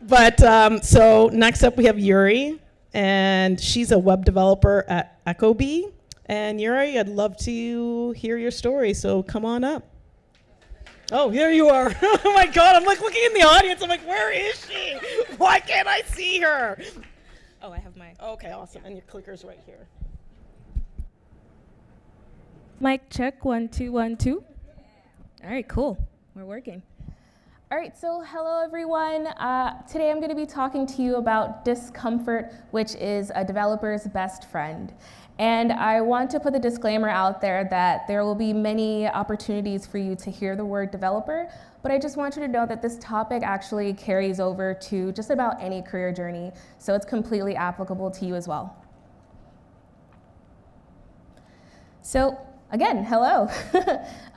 But so next up we have Youri, and she's a web developer at ecobee. And Youri, I'd love to hear your story, so come on up. Oh, here you are. Oh my God, I'm like looking in the audience. I'm like, where is she? Why can't I see her? Oh, I have my... Okay, awesome. And your clicker's right here. Mic check, 1, 2, 1, 2. All right, cool. We're working. All right, so hello everyone. Today I'm going to be talking to you about discomfort, which is a developer's best friend. And I want to put the disclaimer out there that there will be many opportunities for you to hear the word developer, but I just want you to know that this topic actually carries over to just about any career journey, so it's completely applicable to you as well. So again, hello.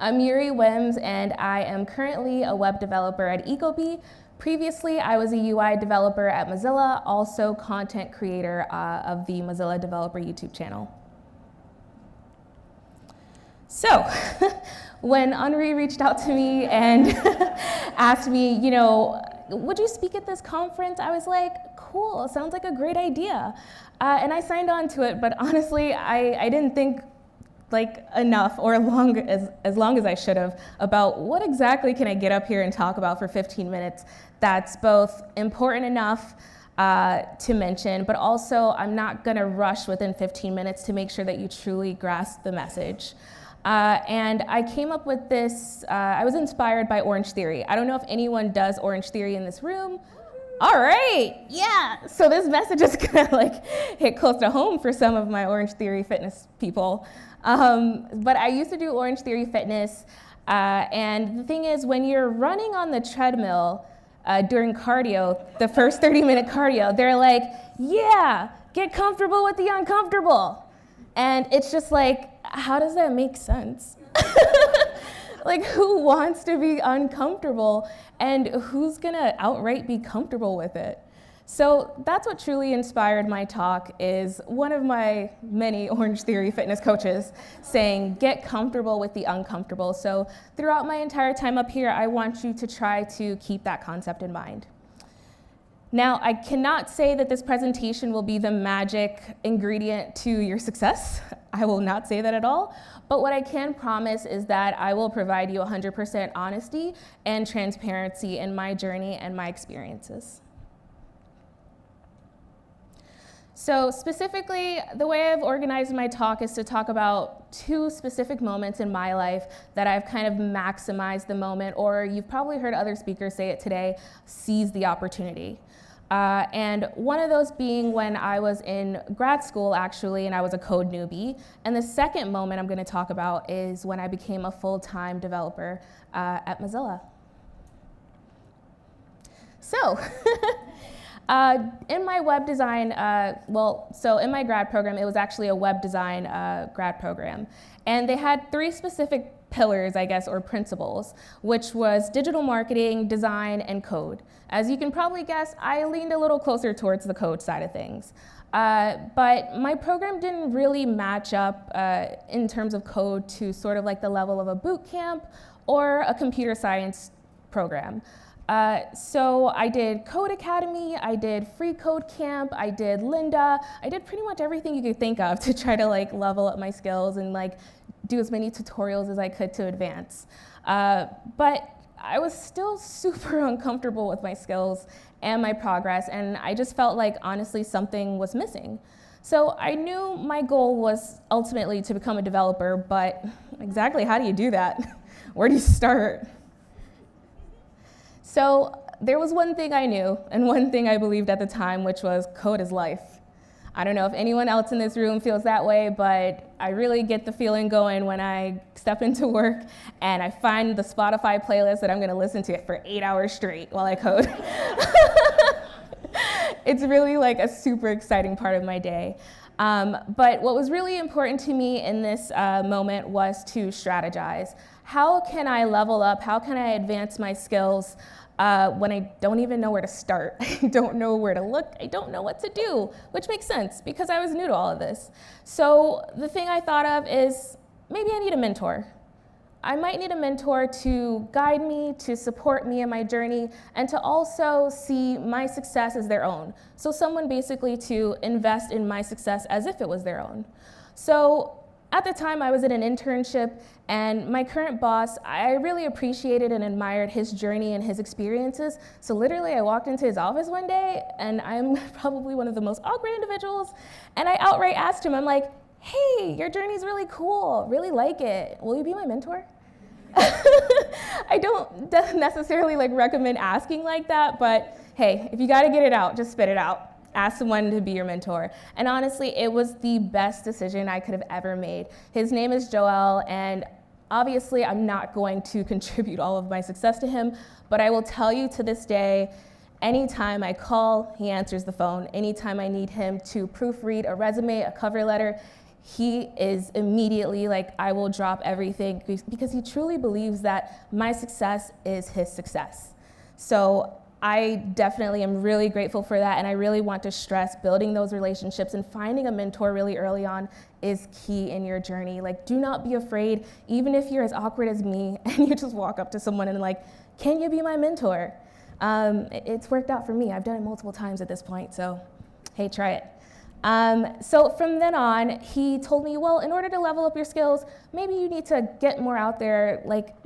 I'm Youri Wims, and I am currently a web developer at ecobee. Previously, I was a UI developer at Mozilla, also content creator of the Mozilla Developer YouTube channel. So, when Henri reached out to me and asked me, you know, would you speak at this conference? I was like, cool, sounds like a great idea. And I signed on to it, but honestly, I didn't think like enough or as long as I should have about what exactly can I get up here and talk about for 15 minutes that's both important enough to mention, but also I'm not gonna rush within 15 minutes to make sure that you truly grasp the message. And I came up with this, I was inspired by Orange Theory. I don't know if anyone does Orange Theory in this room. All right, yeah. So this message is gonna like hit close to home for some of my Orange Theory fitness people. But I used to do Orange Theory Fitness, and the thing is, when you're running on the treadmill during cardio, the first 30-minute cardio, they're like, yeah, get comfortable with the uncomfortable. And it's just like, how does that make sense? Like, who wants to be uncomfortable, and who's gonna outright be comfortable with it? So that's what truly inspired my talk, is one of my many Orange Theory fitness coaches saying, get comfortable with the uncomfortable. So throughout my entire time up here, I want you to try to keep that concept in mind. Now, I cannot say that this presentation will be the magic ingredient to your success. I will not say that at all. But what I can promise is that I will provide you 100% honesty and transparency in my journey and my experiences. So specifically, the way I've organized my talk is to talk about 2 specific moments in my life that I've kind of maximized the moment, or you've probably heard other speakers say it today, seize the opportunity. And one of those being when I was in grad school, actually, and I was a code newbie. And the second moment I'm going to talk about is when I became a full-time developer at Mozilla. So, in my web design, so in my grad program, it was actually a web design grad program. And they had 3 specific pillars, I guess, or principles, which was digital marketing, design, and code. As you can probably guess, I leaned a little closer towards the code side of things. But my program didn't really match up in terms of code to sort of like the level of a boot camp or a computer science program. So I did Code Academy, I did Free Code Camp, I did Lynda, I did pretty much everything you could think of to try to like level up my skills and like do as many tutorials as I could to advance. But I was still super uncomfortable with my skills and my progress, and I just felt like honestly something was missing. So I knew my goal was ultimately to become a developer, but exactly how do you do that? Where do you start? So there was one thing I knew and one thing I believed at the time, which was code is life. I don't know if anyone else in this room feels that way, but I really get the feeling going when I step into work and I find the Spotify playlist that I'm going to listen to for 8 hours straight while I code. It's really like a super exciting part of my day. But what was really important to me in this moment was to strategize. How can I level up? How can I advance my skills when I don't even know where to start? I don't know where to look. I don't know what to do, which makes sense because I was new to all of this. So the thing I thought of is maybe I need a mentor. I might need a mentor to guide me, to support me in my journey, and to also see my success as their own. So someone basically to invest in my success as if it was their own. So at the time, I was in an internship, and my current boss, I really appreciated and admired his journey and his experiences. So literally, I walked into his office one day, and I'm probably one of the most awkward individuals, and I outright asked him, I'm like, hey, your journey's really cool, really like it. Will you be my mentor? I don't necessarily recommend asking like that, but hey, if you gotta get it out, just spit it out. Ask someone to be your mentor. And honestly, it was the best decision I could have ever made. His name is Joel, and obviously I'm not going to contribute all of my success to him, but I will tell you to this day, anytime I call, he answers the phone. Anytime I need him to proofread a resume, a cover letter, he is immediately like, I will drop everything, because he truly believes that my success is his success. So I definitely am really grateful for that, and I really want to stress building those relationships and finding a mentor really early on is key in your journey. Do not be afraid, even if you're as awkward as me and you just walk up to someone and can you be my mentor? It's worked out for me. I've done it multiple times at this point, so hey, try it. So from then on, he told me, well, in order to level up your skills, maybe you need to get more out there,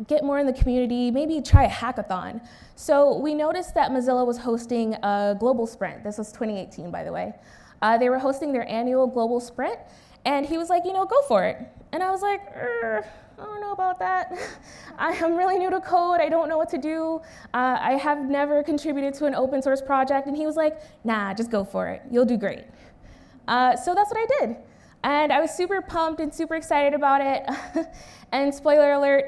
get more in the community, maybe try a hackathon. So we noticed that Mozilla was hosting a global sprint. This was 2018, by the way. They were hosting their annual global sprint, and he was like, go for it. And I was like, I don't know about that. I'm really new to code. I don't know what to do. I have never contributed to an open source project. And he was like, nah, just go for it. You'll do great. So that's what I did. And I was super pumped and super excited about it. And spoiler alert,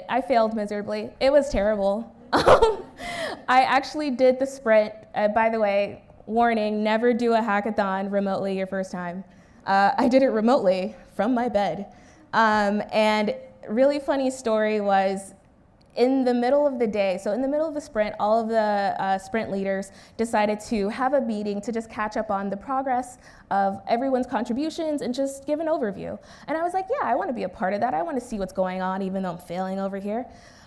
I failed miserably. It was terrible. I actually did the sprint. By the way, warning, never do a hackathon remotely your first time. I did it remotely from my bed. And really funny story was, in the middle of the day, so in the middle of the sprint, all of the sprint leaders decided to have a meeting to just catch up on the progress of everyone's contributions and just give an overview. And I was like, yeah, I want to be a part of that. I want to see what's going on, even though I'm failing over here.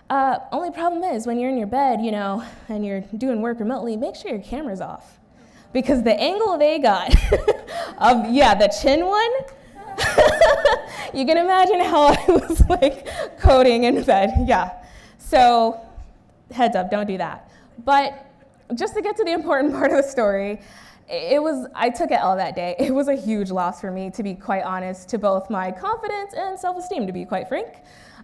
Only problem is, when you're in your bed, and you're doing work remotely, make sure your camera's off. Because the angle they got of, the chin one, you can imagine how I was coding in bed, yeah. So heads up, don't do that. But just to get to the important part of the story, I took an L that day. It was a huge loss for me, to be quite honest, to both my confidence and self-esteem, to be quite frank.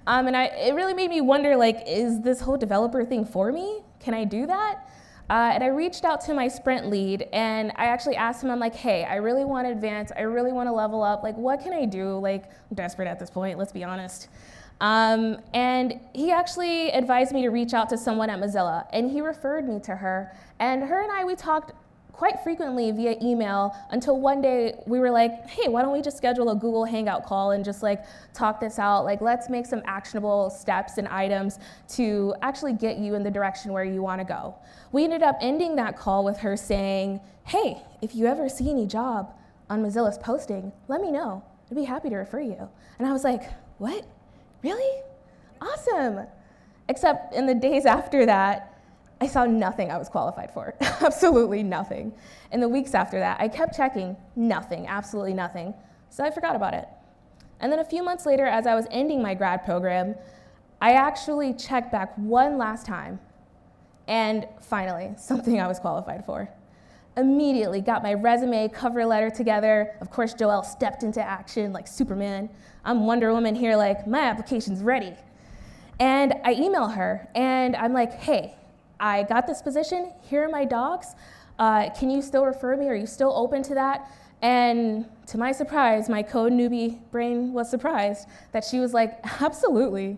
And it really made me wonder, is this whole developer thing for me? Can I do that? And I reached out to my sprint lead, and I actually asked him, I'm like, hey, I really want to advance. I really want to level up. What can I do? I'm desperate at this point, let's be honest. And he actually advised me to reach out to someone at Mozilla, and he referred me to her. And her and I, we talked quite frequently via email until one day we were like, hey, why don't we just schedule a Google Hangout call and just talk this out? Let's make some actionable steps and items to actually get you in the direction where you want to go. We ended up ending that call with her saying, hey, if you ever see any job on Mozilla's posting, let me know. I'd be happy to refer you. And I was like, what? Really? Awesome. Except in the days after that, I saw nothing I was qualified for. Absolutely nothing. In the weeks after that, I kept checking, nothing, absolutely nothing. So I forgot about it. And then a few months later, as I was ending my grad program, I actually checked back one last time, and finally, something I was qualified for. Immediately got my resume, cover letter together. Of course, Joelle stepped into action like Superman. I'm Wonder Woman here, my application's ready. And I email her, and I'm like, hey, I got this position. Here are my docs. Can you still refer me? Are you still open to that? And to my surprise, my code newbie brain was surprised that she was like, absolutely.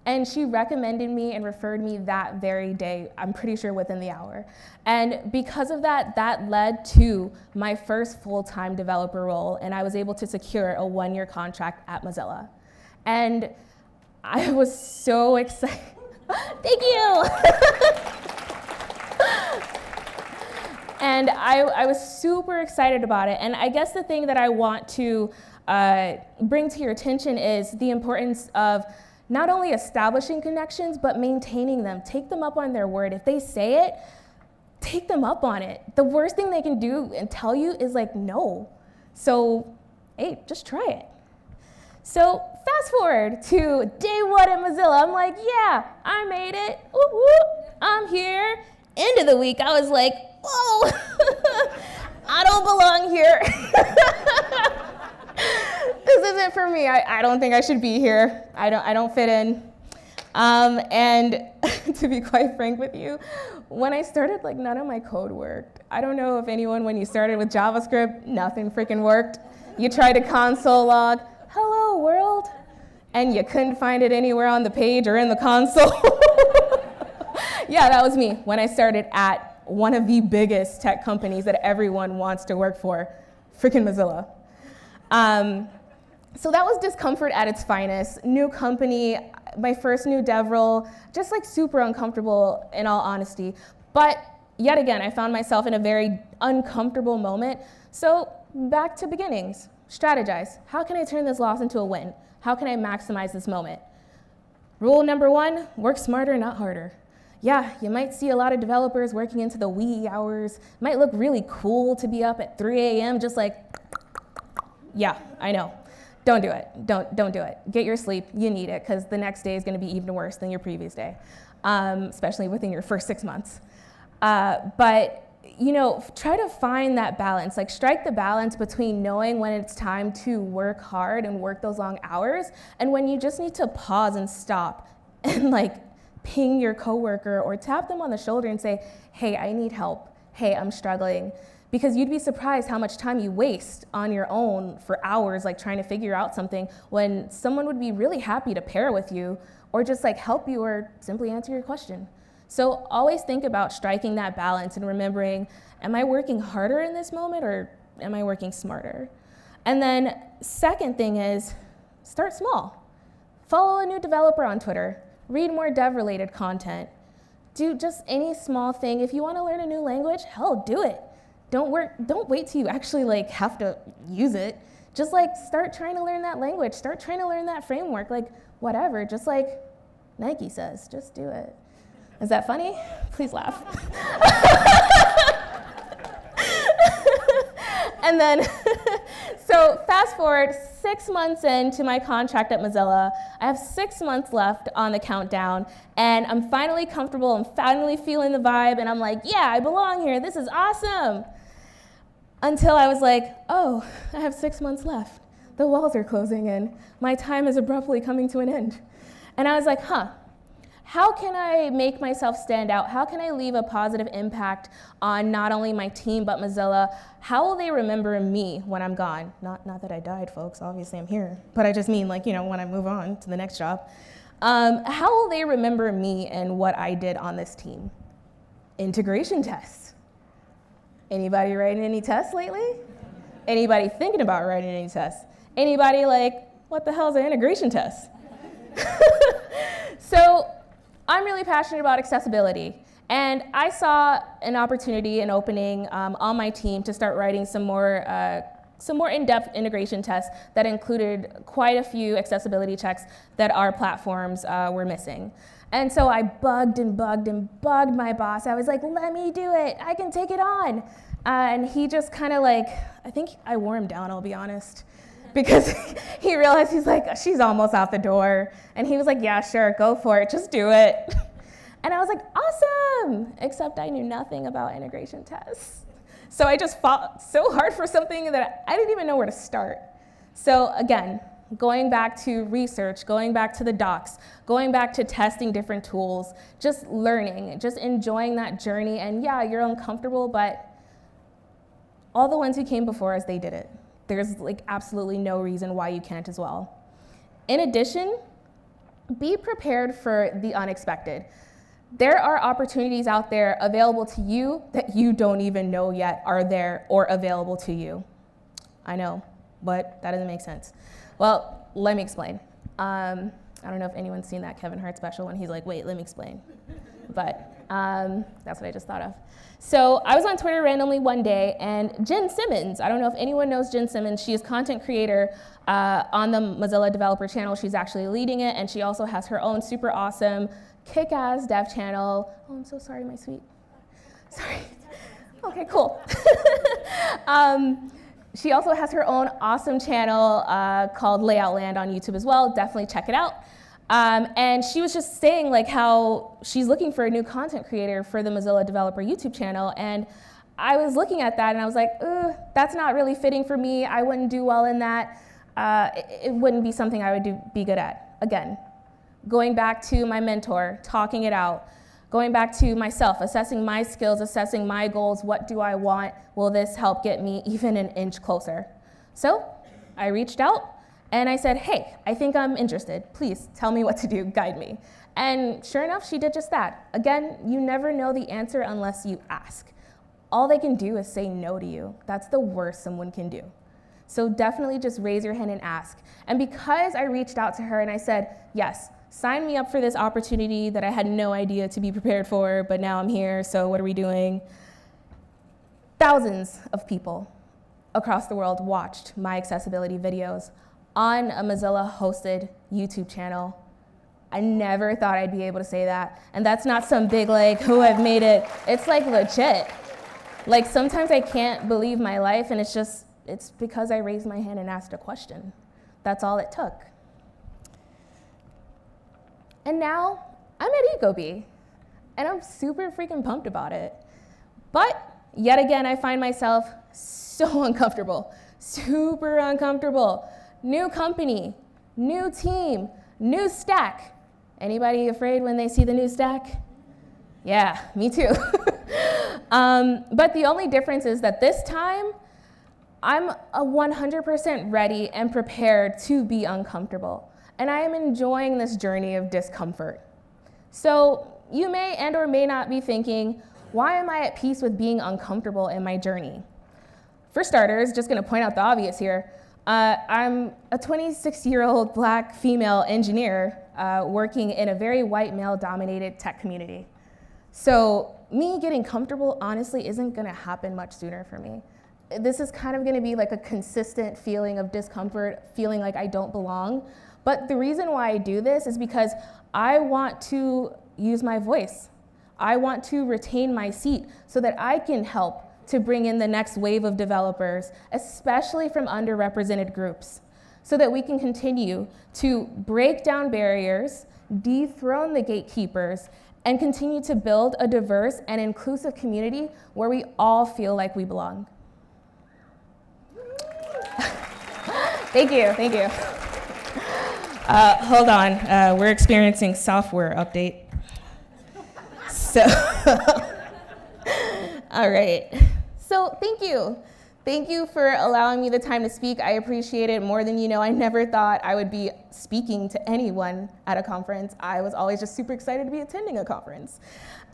And she recommended me and referred me that very day, I'm pretty sure within the hour. And because of that, that led to my first full-time developer role, and I was able to secure a 1-year contract at Mozilla. And I was so excited. Thank you. And I was super excited about it. And I guess the thing that I want to bring to your attention is the importance of not only establishing connections, but maintaining them. Take them up on their word. If they say it, take them up on it. The worst thing they can do and tell you is like, no. So, hey, just try it. So fast forward to day one at Mozilla. I'm like, yeah, I made it. Whoop, whoop. I'm here. End of the week, I was like, whoa, I don't belong here. This isn't for me. I don't think I should be here. I don't fit in. And to be quite frank with you, when I started, like, none of my code worked. I don't know if anyone, when you started with JavaScript, nothing freaking worked. You tried to console log, hello world, and you couldn't find it anywhere on the page or in the console. Yeah, that was me when I started at one of the biggest tech companies that everyone wants to work for, freaking Mozilla. So that was discomfort at its finest. New company, my first new dev role, just like super uncomfortable in all honesty. But yet again, I found myself in a very uncomfortable moment. So back to beginnings, strategize. How can I turn this loss into a win? How can I maximize this moment? Rule number one, work smarter, not harder. Yeah, you might see a lot of developers working into the wee hours. It might look really cool to be up at 3 a.m. just like, yeah, I know. Don't do it. Don't do it. Get your sleep. You need it, because the next day is going to be even worse than your previous day, especially within your first 6 months. But you know, try to find that balance. Like, strike the balance between knowing when it's time to work hard and work those long hours, and when you just need to pause and stop and like ping your coworker or tap them on the shoulder and say, hey, I need help. Hey, I'm struggling. Because you'd be surprised how much time you waste on your own for hours, like trying to figure out something, when someone would be really happy to pair with you or just like help you or simply answer your question. So always think about striking that balance and remembering, am I working harder in this moment or am I working smarter? And then second thing is, start small. Follow a new developer on Twitter. Read more dev-related content. Do just any small thing. If you want to learn a new language, hell, do it. Don't wait till you actually like have to use it. Just like start trying to learn that language. Start trying to learn that framework. Like whatever. Just like Nike says, just do it. Is that funny? Please laugh. And then, so fast forward 6 months into my contract at Mozilla. I have 6 months left on the countdown, and I'm finally comfortable. I'm finally feeling the vibe, and I'm like, yeah, I belong here. This is awesome. Until I was like, oh, I have 6 months left. The walls are closing in. My time is abruptly coming to an end. And I was like, how can I make myself stand out? How can I leave a positive impact on not only my team, but Mozilla? How will they remember me when I'm gone? Not that I died, folks. Obviously, I'm here. But I just mean, like, you know, when I move on to the next job. How will they remember me and what I did on this team? Integration tests. Anybody writing any tests lately? Anybody thinking about writing any tests? Anybody like, what the hell is an integration test? So I'm really passionate about accessibility, and I saw an opportunity, an opening on my team to start writing some more in-depth integration tests that included quite a few accessibility checks that our platforms were missing. And so I bugged my boss. I was like, let me do it. I can take it on. And he just kind of like, I think I wore him down, I'll be honest. Because he realized, he's like, she's almost out the door. And he was like, yeah, sure, go for it, just do it. And I was like, awesome, except I knew nothing about integration tests. So I just fought so hard for something that I didn't even know where to start. So again, going back to research, going back to the docs, going back to testing different tools, just learning, just enjoying that journey. And yeah, you're uncomfortable, but all the ones who came before us, they did it. There's like absolutely no reason why you can't as well. In addition, be prepared for the unexpected. There are opportunities out there available to you that you don't even know yet are there or available to you. I know, but that doesn't make sense. Well, let me explain. I don't know if anyone's seen that Kevin Hart special when he's like, wait, let me explain. But That's what I just thought of. So I was on Twitter randomly one day, and Jen Simmons, I don't know if anyone knows Jen Simmons, she is content creator on the Mozilla Developer channel. She's actually leading it, and she also has her own super awesome, kick-ass dev channel. Oh, I'm so sorry, my sweet. Sorry. Okay, cool. She also has her own awesome channel called Layout Land on YouTube as well. Definitely check it out. And she was just saying like how she's looking for a new content creator for the Mozilla Developer YouTube channel. And I was looking at that and I was like, that's not really fitting for me. I wouldn't do well in that. It wouldn't be something I would be good at. Again, going back to my mentor, talking it out, going back to myself, assessing my skills, assessing my goals. What do I want? Will this help get me even an inch closer? So I reached out. And I said, hey, I think I'm interested. Please tell me what to do, guide me. And sure enough, she did just that. Again, you never know the answer unless you ask. All they can do is say no to you. That's the worst someone can do. So definitely just raise your hand and ask. And because I reached out to her and I said, yes, sign me up for this opportunity that I had no idea to be prepared for, but now I'm here, so what are we doing? Thousands of people across the world watched my accessibility videos on a Mozilla-hosted YouTube channel. I never thought I'd be able to say that. And that's not some big, like, who I've made it. It's like legit. Like sometimes I can't believe my life and it's because I raised my hand and asked a question. That's all it took. And now I'm at ecobee and I'm super freaking pumped about it. But yet again, I find myself so uncomfortable, super uncomfortable. New company, new team, new stack. Anybody afraid when they see the new stack? Yeah, me too. But the only difference is that this time, I'm 100% ready and prepared to be uncomfortable. And I am enjoying this journey of discomfort. So you may and or may not be thinking, why am I at peace with being uncomfortable in my journey? For starters, just gonna point out the obvious here, I'm a 26-year-old Black female engineer working in a very white male-dominated tech community. So me getting comfortable, honestly, isn't gonna happen much sooner for me. This is kind of gonna be like a consistent feeling of discomfort, feeling like I don't belong. But the reason why I do this is because I want to use my voice. I want to retain my seat so that I can help to bring in the next wave of developers, especially from underrepresented groups, so that we can continue to break down barriers, dethrone the gatekeepers, and continue to build a diverse and inclusive community where we all feel like we belong. Thank you, thank you. Hold on, we're experiencing software update. So, all right. So thank you. Thank you for allowing me the time to speak. I appreciate it more than you know. I never thought I would be speaking to anyone at a conference. I was always just super excited to be attending a conference.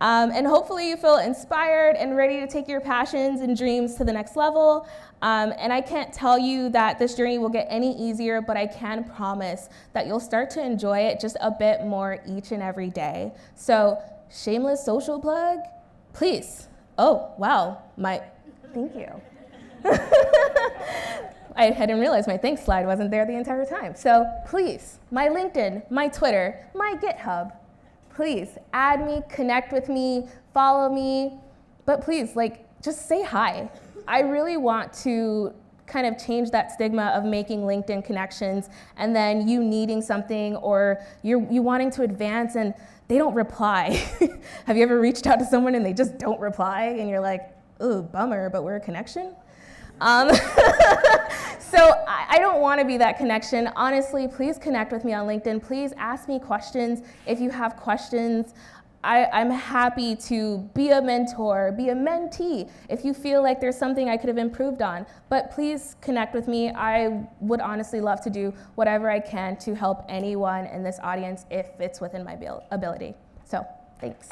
And hopefully you feel inspired and ready to take your passions and dreams to the next level. And I can't tell you that this journey will get any easier, but I can promise that you'll start to enjoy it just a bit more each and every day. So shameless social plug, please. Oh, wow, thank you. I didn't realize my thanks slide wasn't there the entire time. So please, my LinkedIn, my Twitter, my GitHub, please add me, connect with me, follow me, but please, just say hi. I really want to kind of change that stigma of making LinkedIn connections and then you needing something or you wanting to advance and they don't reply. Have you ever reached out to someone and they just don't reply and you're like, ooh, bummer, but we're a connection? So I don't want to be that connection. Honestly, please connect with me on LinkedIn. Please ask me questions if you have questions. I'm happy to be a mentor, be a mentee, if you feel like there's something I could have improved on. But please connect with me. I would honestly love to do whatever I can to help anyone in this audience if it's within my ability. So, thanks.